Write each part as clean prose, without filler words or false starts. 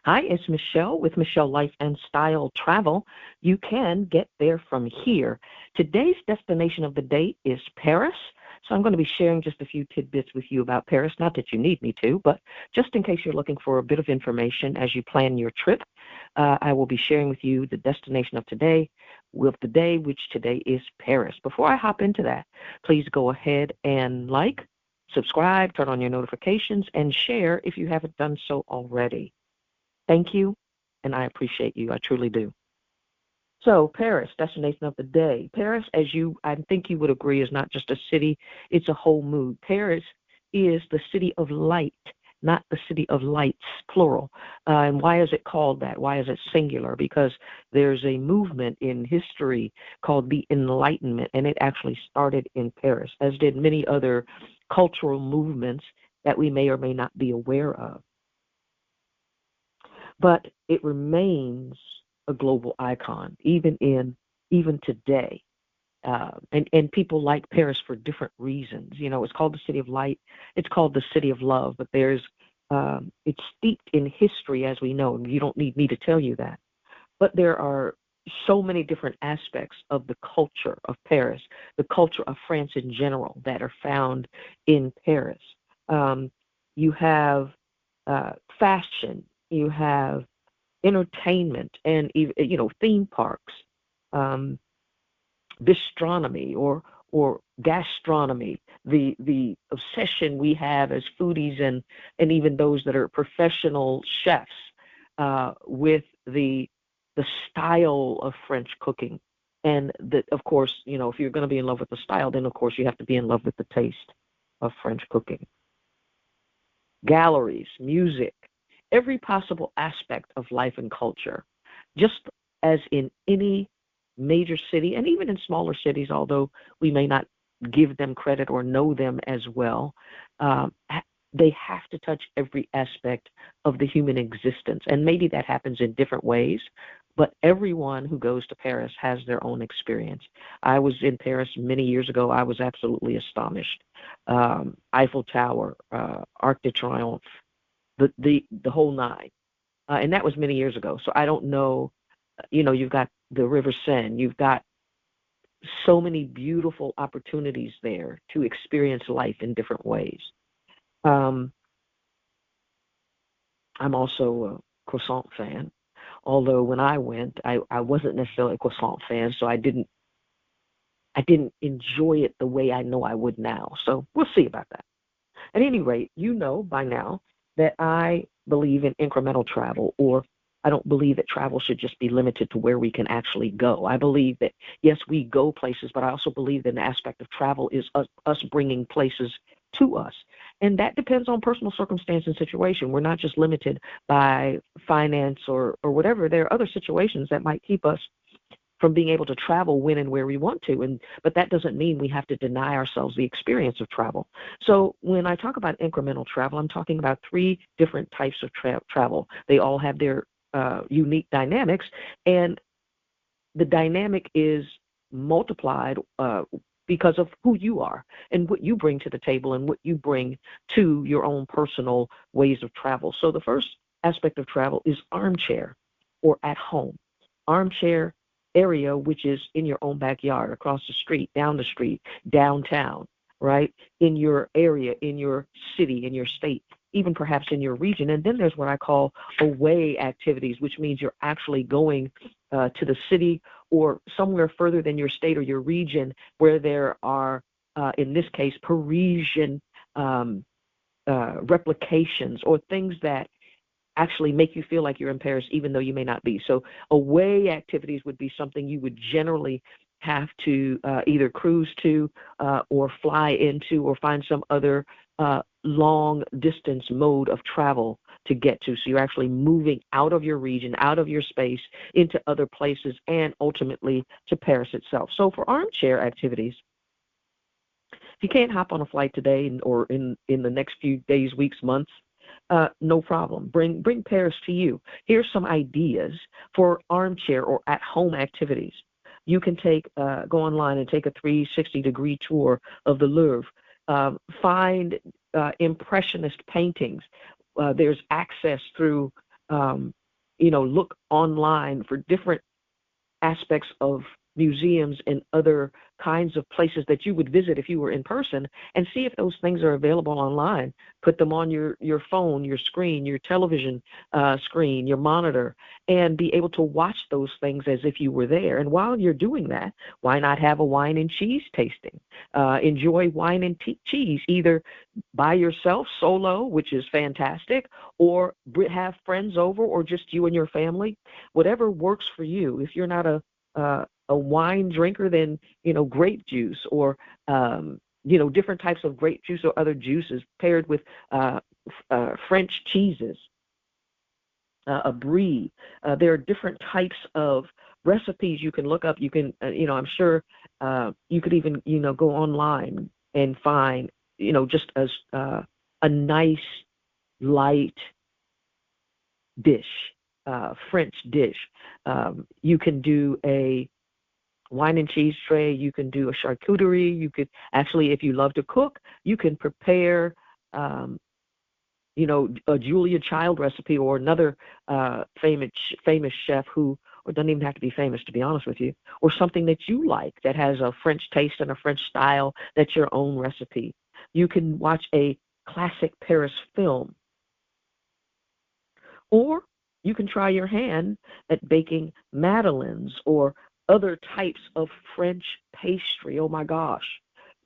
Hi, it's Michelle with Michelle Life and Style Travel. You can get there from here. Today's destination of the day is Paris. So I'm going to be sharing just a few tidbits with you about Paris. Not that you need me to, but just in case you're looking for a bit of information as you plan your trip, I will be sharing with you the destination of today with the day, which today is Paris. Before I hop into that, please go ahead and like, subscribe, turn on your notifications, and share if you haven't done so already. Thank you, and I appreciate you. I truly do. So, Paris, destination of the day. Paris, I think you would agree, is not just a city, it's a whole mood. Paris is the city of light, not the city of lights, plural. And why is it called that? Why is it singular? Because there's a movement in history called the Enlightenment, and it actually started in Paris, as did many other cultural movements that we may or may not be aware of. But it remains a global icon, even today. And people like Paris for different reasons. You know, it's called the City of Light. It's called the City of Love. But it's steeped in history, as we know. You don't need me to tell you that. But there are so many different aspects of the culture of Paris, the culture of France in general, that are found in Paris. You have fashion. You have entertainment and theme parks, bistronomy or gastronomy, the obsession we have as foodies and even those that are professional chefs with the style of French cooking. And that, of course, if you're going to be in love with the style, then of course you have to be in love with the taste of French cooking. Galleries, music, every possible aspect of life and culture, just as in any major city, and even in smaller cities, although we may not give them credit or know them as well, they have to touch every aspect of the human existence. And maybe that happens in different ways, but everyone who goes to Paris has their own experience. I was in Paris many years ago. I was absolutely astonished. Eiffel Tower, Arc de Triomphe, the whole nine. And that was many years ago. So I don't know, you've got the River Seine. You've got so many beautiful opportunities there to experience life in different ways. I'm also a croissant fan, although when I went, I wasn't necessarily a croissant fan, so I didn't enjoy it the way I know I would now. So we'll see about that. At any rate, you know by now that I believe in incremental travel, or I don't believe that travel should just be limited to where we can actually go. I believe that, yes, we go places, but I also believe that an aspect of travel is us bringing places to us. And that depends on personal circumstance and situation. We're not just limited by finance or whatever. There are other situations that might keep us from being able to travel when and where we want to. But that doesn't mean we have to deny ourselves the experience of travel. So when I talk about incremental travel, I'm talking about three different types of travel. They all have their unique dynamics, and the dynamic is multiplied because of who you are and what you bring to the table and what you bring to your own personal ways of travel. So the first aspect of travel is armchair or at home. Armchair area, which is in your own backyard, across the street, downtown, right? In your area, in your city, in your state, even perhaps in your region. And then there's what I call away activities, which means you're actually going to the city or somewhere further than your state or your region where there are, in this case, Parisian replications or things that actually make you feel like you're in Paris, even though you may not be. So away activities would be something you would generally have to either cruise to or fly into or find some other long distance mode of travel to get to. So you're actually moving out of your region, out of your space, into other places, and ultimately to Paris itself. So for armchair activities, if you can't hop on a flight today or in the next few days, weeks, months, no problem. Bring Paris to you. Here's some ideas for armchair or at-home activities. You can go online and take a 360-degree tour of the Louvre. Find impressionist paintings. There's access through um, look online for different aspects of museums and other kinds of places that you would visit if you were in person, and see if those things are available online. Put them on your phone, your screen, your television screen, your monitor, and be able to watch those things as if you were there. And while you're doing that, why not have a wine and cheese tasting? Enjoy wine and cheese either by yourself, solo, which is fantastic, or have friends over, or just you and your family. Whatever works for you. If you're not a wine drinker, then grape juice, or different types of grape juice or other juices paired with French cheeses, a brie. There are different types of recipes you can look up. You can, I'm sure you could even, go online and find, just as a nice, light dish, French dish. You can do a wine and cheese tray. You can do a charcuterie. You could actually, if you love to cook, you can prepare, a Julia Child recipe, or another famous chef who, or doesn't even have to be famous, to be honest with you, or something that you like that has a French taste and a French style that's your own recipe. You can watch a classic Paris film, or you can try your hand at baking madeleines or other types of French pastry. Oh my gosh,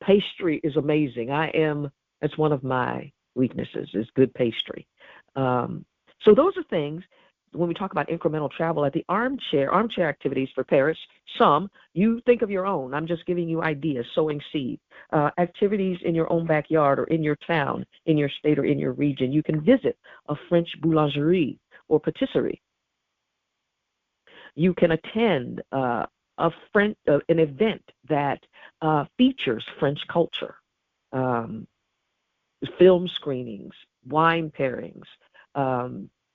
pastry is amazing. That's one of my weaknesses, is good pastry. So those are things when we talk about incremental travel at the armchair activities for Paris. Some, you think of your own. I'm just giving you ideas, sowing seed. Activities in your own backyard or in your town, in your state or in your region. You can visit a French boulangerie or patisserie. You can attend an event that features French culture, film screenings, wine pairings,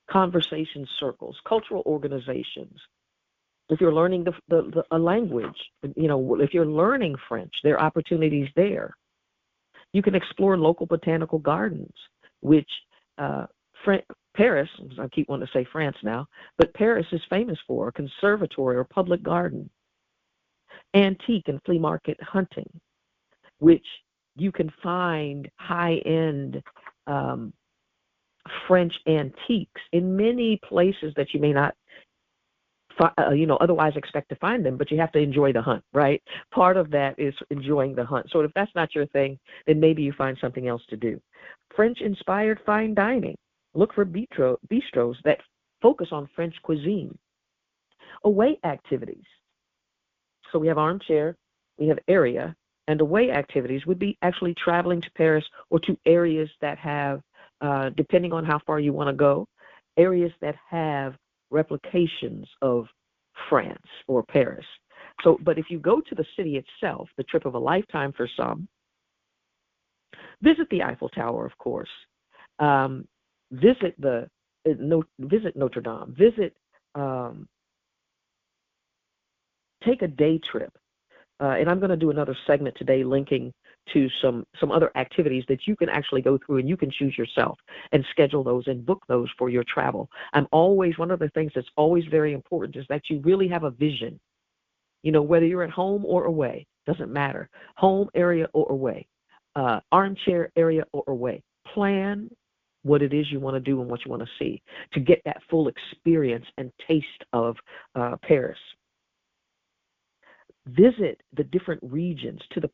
conversation circles, cultural organizations. If you're learning a language, if you're learning French, there are opportunities there. You can explore local botanical gardens, which Paris, I keep wanting to say France now, but Paris is famous for a conservatory or public garden. Antique and flea market hunting, which you can find high-end French antiques in many places that you may not otherwise expect to find them, but you have to enjoy the hunt, right? Part of that is enjoying the hunt. So if that's not your thing, then maybe you find something else to do. French-inspired fine dining. Look for bistros that focus on French cuisine. Away activities. So we have armchair, we have area, and away activities would be actually traveling to Paris or to areas that have, depending on how far you want to go, areas that have replications of France or Paris. So, but if you go to the city itself, the trip of a lifetime for some, visit the Eiffel Tower, of course. Visit Notre Dame. Take a day trip. And I'm going to do another segment today linking to some other activities that you can actually go through, and you can choose yourself and schedule those and book those for your travel. One of the things that's always very important is that you really have a vision. Whether you're at home or away, doesn't matter. Home area or away, armchair area or away. Plan what it is you want to do and what you want to see to get that full experience and taste of Paris. Visit the different regions to the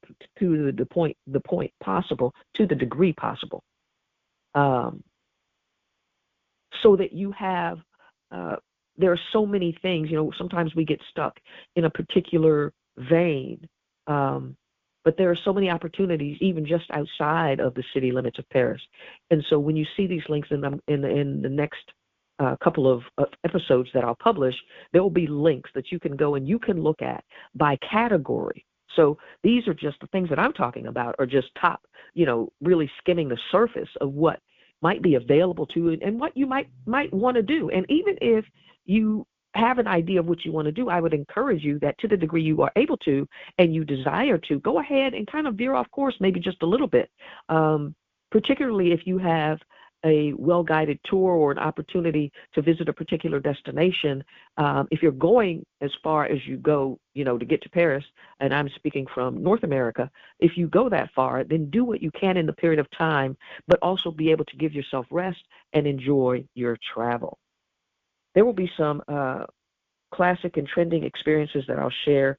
point possible, to the degree possible, so that you have. There are so many things. Sometimes we get stuck in a particular vein, but there are so many opportunities, even just outside of the city limits of Paris. And so, when you see these links in the next couple of episodes that I'll publish, there will be links that you can go and you can look at by category. So these are just the things that I'm talking about are just top, really skimming the surface of what might be available to you and what you might want to do. And even if you have an idea of what you want to do, I would encourage you that to the degree you are able to and you desire to, go ahead and kind of veer off course maybe just a little bit, particularly if you have a well-guided tour or an opportunity to visit a particular destination, if you're going as far as you go, to get to Paris, and I'm speaking from North America, if you go that far, then do what you can in the period of time, but also be able to give yourself rest and enjoy your travel. There will be some classic and trending experiences that I'll share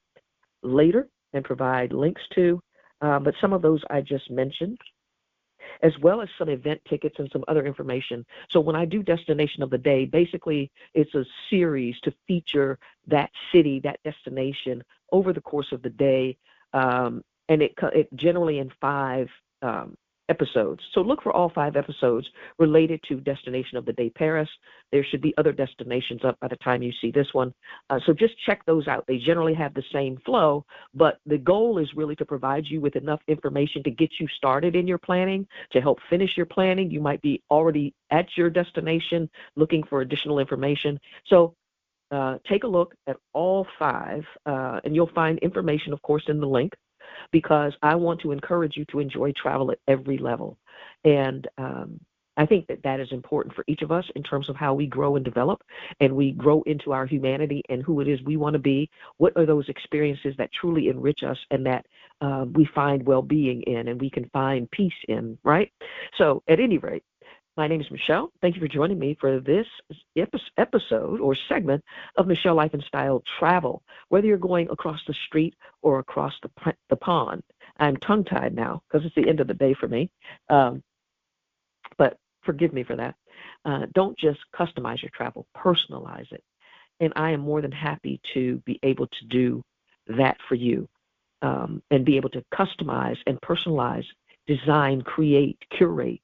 later and provide links to, but some of those I just mentioned, as well as some event tickets and some other information. So when I do Destination of the Day, basically it's a series to feature that city, that destination over the course of the day, and it generally in 5 episodes. So look for all 5 episodes related to Destination of the Day Paris. There should be other destinations up by the time you see this one. So just check those out. They generally have the same flow, but the goal is really to provide you with enough information to get you started in your planning, to help finish your planning. You might be already at your destination looking for additional information. So take a look at all 5, and you'll find information, of course, in the link, because I want to encourage you to enjoy travel at every level. And I think that is important for each of us in terms of how we grow and develop, and we grow into our humanity and who it is we want to be. What are those experiences that truly enrich us and that we find well-being in and we can find peace in, right? So at any rate, my name is Michele. Thank you for joining me for this episode or segment of Michele Life and Style Travel. Whether you're going across the street or across the pond, I'm tongue-tied now because it's the end of the day for me, but forgive me for that. Don't just customize your travel, personalize it. And I am more than happy to be able to do that for you, and be able to customize and personalize, design, create, curate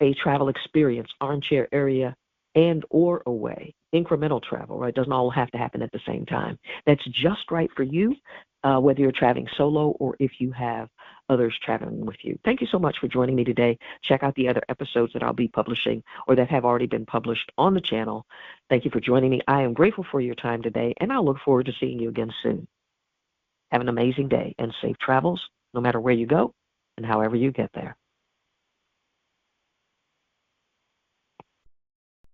a travel experience, armchair area, and or away. Incremental travel, right? Doesn't all have to happen at the same time. That's just right for you, whether you're traveling solo or if you have others traveling with you. Thank you so much for joining me today. Check out the other episodes that I'll be publishing or that have already been published on the channel. Thank you for joining me. I am grateful for your time today, and I'll look forward to seeing you again soon. Have an amazing day and safe travels, no matter where you go and however you get there.